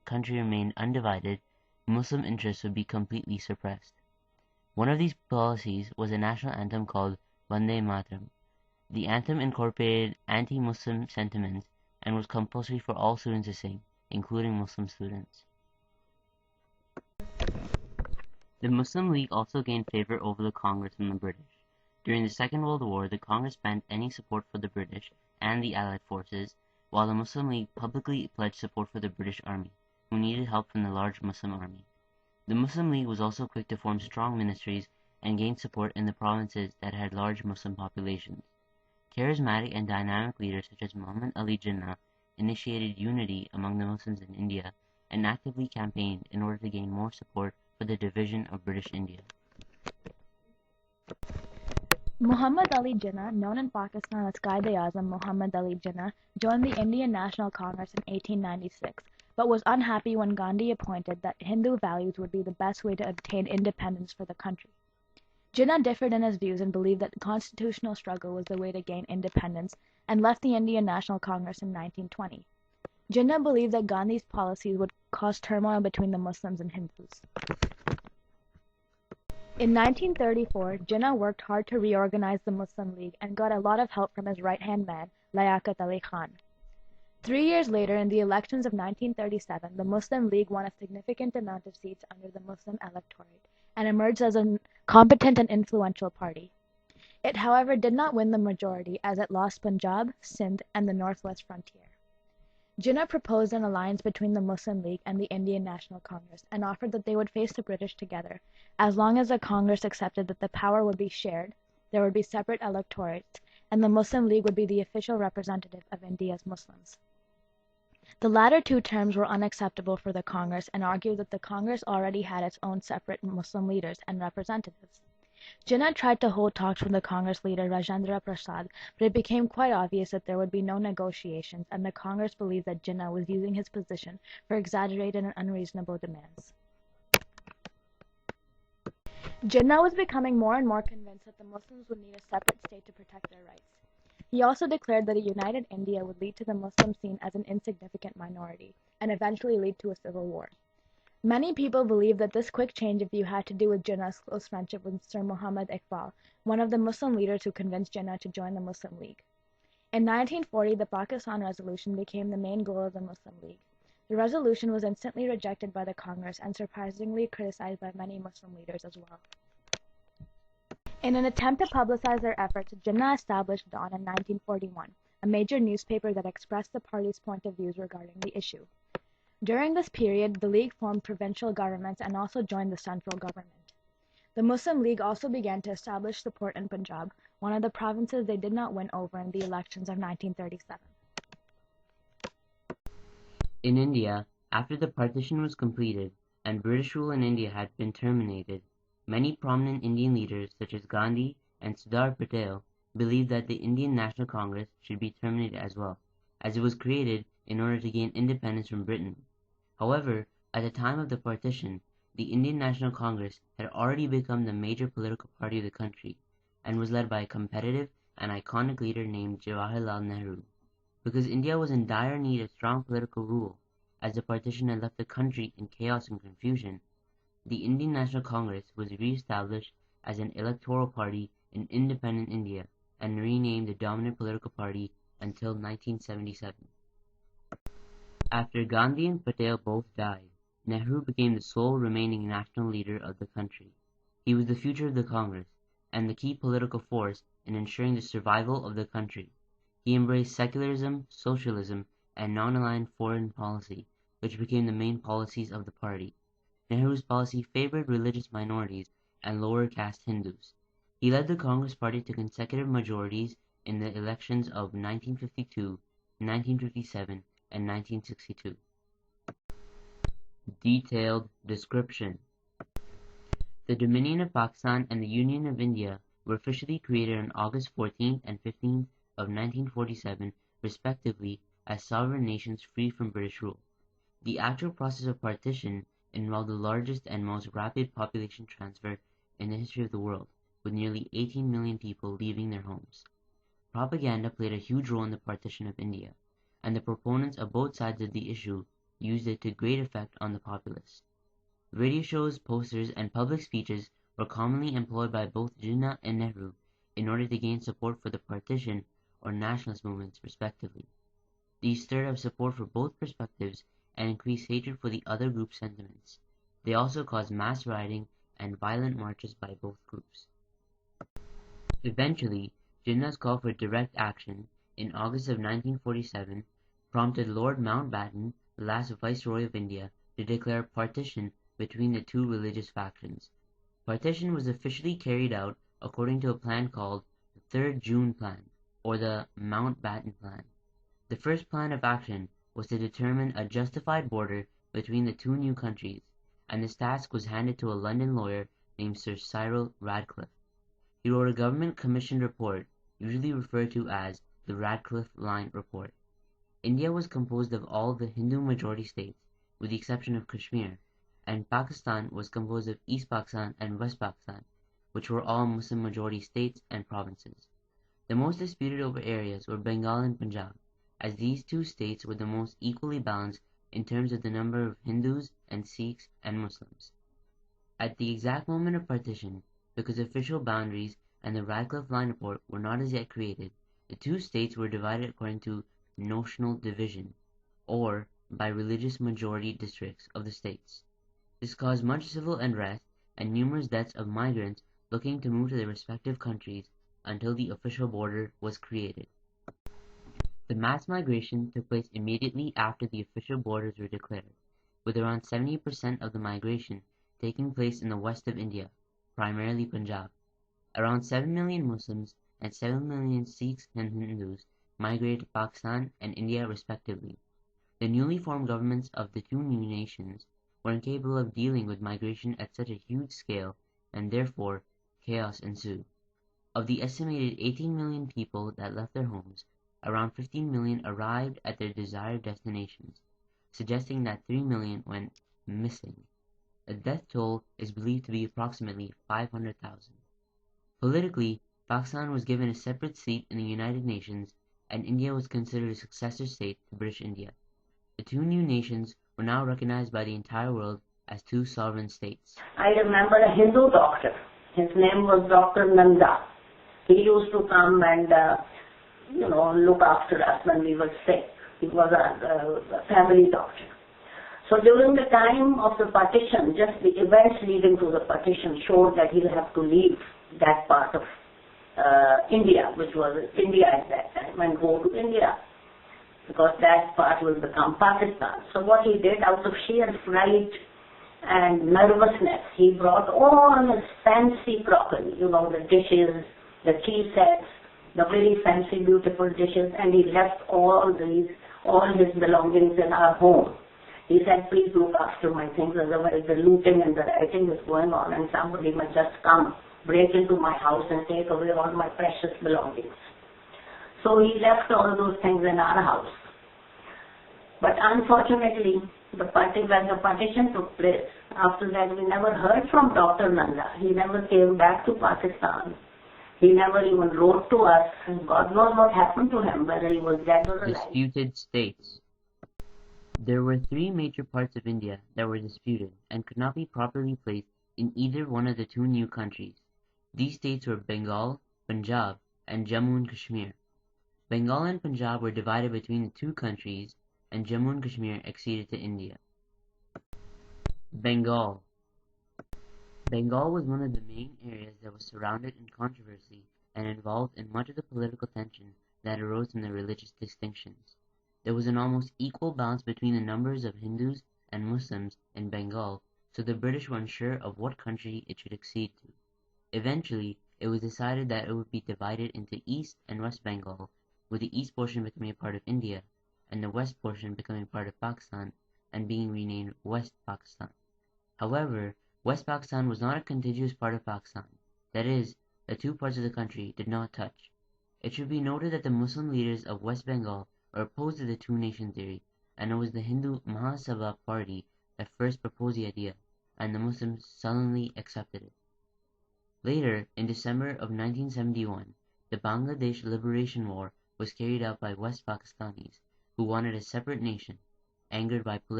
country remained undivided, Muslim interests would be completely suppressed. One of these policies was a national anthem called Vande Mataram. The anthem incorporated anti-Muslim sentiments and was compulsory for all students to sing, including Muslim students. The Muslim League also gained favor over the Congress and the British. During the Second World War, the Congress banned any support for the British and the Allied forces, while the Muslim League publicly pledged support for the British Army, who needed help from the large Muslim army. The Muslim League was also quick to form strong ministries and gain support in the provinces that had large Muslim populations. Charismatic and dynamic leaders such as Muhammad Ali Jinnah initiated unity among the Muslims in India and actively campaigned in order to gain more support for the division of British India. Muhammad Ali Jinnah, known in Pakistan as Quaid-e-Azam Muhammad Ali Jinnah, joined the Indian National Congress in 1896, but was unhappy when Gandhi appointed that Hindu values would be the best way to obtain independence for the country. Jinnah differed in his views and believed that the constitutional struggle was the way to gain independence and left the Indian National Congress in 1920. Jinnah believed that Gandhi's policies would cause turmoil between the Muslims and Hindus. In 1934, Jinnah worked hard to reorganize the Muslim League and got a lot of help from his right-hand man, Liaquat Ali Khan. 3 years later, in the elections of 1937, the Muslim League won a significant amount of seats under the Muslim electorate and emerged as a competent and influential party. It, however, did not win the majority as it lost Punjab, Sindh, and the northwest frontier. Jinnah proposed an alliance between the Muslim League and the Indian National Congress and offered that they would face the British together, as long as the Congress accepted that the power would be shared, there would be separate electorates, and the Muslim League would be the official representative of India's Muslims. The latter two terms were unacceptable for the Congress and argued that the Congress already had its own separate Muslim leaders and representatives. Jinnah tried to hold talks with the Congress leader Rajendra Prasad, but it became quite obvious that there would be no negotiations, and the Congress believed that Jinnah was using his position for exaggerated and unreasonable demands. Jinnah was becoming more and more convinced that the Muslims would need a separate state to protect their rights. He also declared that a united India would lead to the Muslim seen as an insignificant minority, and eventually lead to a civil war. Many people believe that this quick change of view had to do with Jinnah's close friendship with Sir Muhammad Iqbal, one of the Muslim leaders who convinced Jinnah to join the Muslim League. In 1940, the Pakistan Resolution became the main goal of the Muslim League. The resolution was instantly rejected by the Congress and surprisingly criticized by many Muslim leaders as well. In an attempt to publicize their efforts, Jinnah established Dawn in 1941, a major newspaper that expressed the party's point of views regarding the issue. During this period, the League formed provincial governments and also joined the central government. The Muslim League also began to establish support in Punjab, one of the provinces they did not win over in the elections of 1937. In India, after the partition was completed and British rule in India had been terminated, many prominent Indian leaders such as Gandhi and Sardar Patel believed that the Indian National Congress should be terminated as well, as it was created in order to gain independence from Britain. However, at the time of the partition, the Indian National Congress had already become the major political party of the country and was led by a competitive and iconic leader named Jawaharlal Nehru. Because India was in dire need of strong political rule, as the partition had left the country in chaos and confusion, the Indian National Congress was re-established as an electoral party in independent India and renamed the dominant political party until 1977. After Gandhi and Patel both died, Nehru became the sole remaining national leader of the country. He was the future of the Congress and the key political force in ensuring the survival of the country. He embraced secularism, socialism, and non-aligned foreign policy, which became the main policies of the party. Nehru's policy favored religious minorities and lower caste Hindus. He led the Congress Party to consecutive majorities in the elections of 1952, 1957, and 1962. Detailed description. The Dominion of Pakistan and the Union of India were officially created on August 14th and 15th of 1947, respectively, as sovereign nations free from British rule. The actual process of partition involved the largest and most rapid population transfer in the history of the world, with nearly 18 million people leaving their homes. Propaganda played a huge role in the partition of India, and the proponents of both sides of the issue used it to great effect on the populace. Radio shows, posters, and public speeches were commonly employed by both Jinnah and Nehru in order to gain support for the partition or nationalist movements respectively. These stirred up support for both perspectives and increased hatred for the other group's sentiments. They also caused mass rioting and violent marches by both groups. Eventually, Jinnah's call for direct action in August of 1947 prompted Lord Mountbatten, the last Viceroy of India, to declare partition between the two religious factions. Partition was officially carried out according to a plan called the 3rd June Plan, or the Mountbatten Plan. The first plan of action was to determine a justified border between the two new countries, and this task was handed to a London lawyer named Sir Cyril Radcliffe. He wrote a government-commissioned report, usually referred to as the Radcliffe Line Report. India was composed of all the Hindu-majority states, with the exception of Kashmir, and Pakistan was composed of East Pakistan and West Pakistan, which were all Muslim-majority states and provinces. The most disputed over areas were Bengal and Punjab, as these two states were the most equally balanced in terms of the number of Hindus and Sikhs and Muslims. At the exact moment of partition, because official boundaries and the Radcliffe Line Report were not as yet created, the two states were divided according to notional division, or by religious majority districts of the states. This caused much civil unrest and numerous deaths of migrants looking to move to their respective countries until the official border was created. The mass migration took place immediately after the official borders were declared, with around 70% of the migration taking place in the west of India, primarily Punjab. Around 7 million Muslims and 7 million Sikhs and Hindus migrated to Pakistan and India respectively. The newly formed governments of the two new nations were incapable of dealing with migration at such a huge scale, and therefore chaos ensued. Of the estimated 18 million people that left their homes, around 15 million arrived at their desired destinations, suggesting that 3 million went missing. The death toll is believed to be approximately 500,000. Politically, Pakistan was given a separate seat in the United Nations, and India was considered a successor state to British India. The two new nations were now recognized by the entire world as two sovereign states. I remember a Hindu doctor. His name was Dr. Nanda. He used to come and look after us when we were sick. He was a family doctor. So during the time of the partition, just the events leading to the partition showed that he'll have to leave that part of India, which was India at that time, and go to India, because that part will become Pakistan. So what he did, out of sheer fright and nervousness, he brought all his fancy crockery, the dishes, the tea sets, the very fancy, beautiful dishes, and he left all his belongings in our home. He said, please look after my things, otherwise the looting and the rioting is going on and somebody might just come, break into my house and take away all my precious belongings. So he left all those things in our house. But unfortunately, when the partition took place, after that we never heard from Dr. Nanda. He never came back to Pakistan. He never even wrote to us. God knows what happened to him, whether he was dead or alive. Disputed states. There were three major parts of India that were disputed and could not be properly placed in either one of the two new countries. These states were Bengal, Punjab, and Jammu and Kashmir. Bengal and Punjab were divided between the two countries, and Jammu and Kashmir acceded to India. Bengal. Bengal was one of the main areas that was surrounded in controversy and involved in much of the political tension that arose from the religious distinctions. There was an almost equal balance between the numbers of Hindus and Muslims in Bengal, so the British were unsure of what country it should accede to. Eventually, it was decided that it would be divided into East and West Bengal, with the east portion becoming a part of India, and the west portion becoming part of Pakistan and being renamed West Pakistan. However, West Pakistan was not a contiguous part of Pakistan. That is, the two parts of the country did not touch. It should be noted that the Muslim leaders of West Bengal were opposed to the two-nation theory, and it was the Hindu Mahasabha party that first proposed the idea, and the Muslims sullenly accepted it. Later, in December of 1971, the Bangladesh Liberation War was carried out by West Pakistanis, who wanted a separate nation, angered by political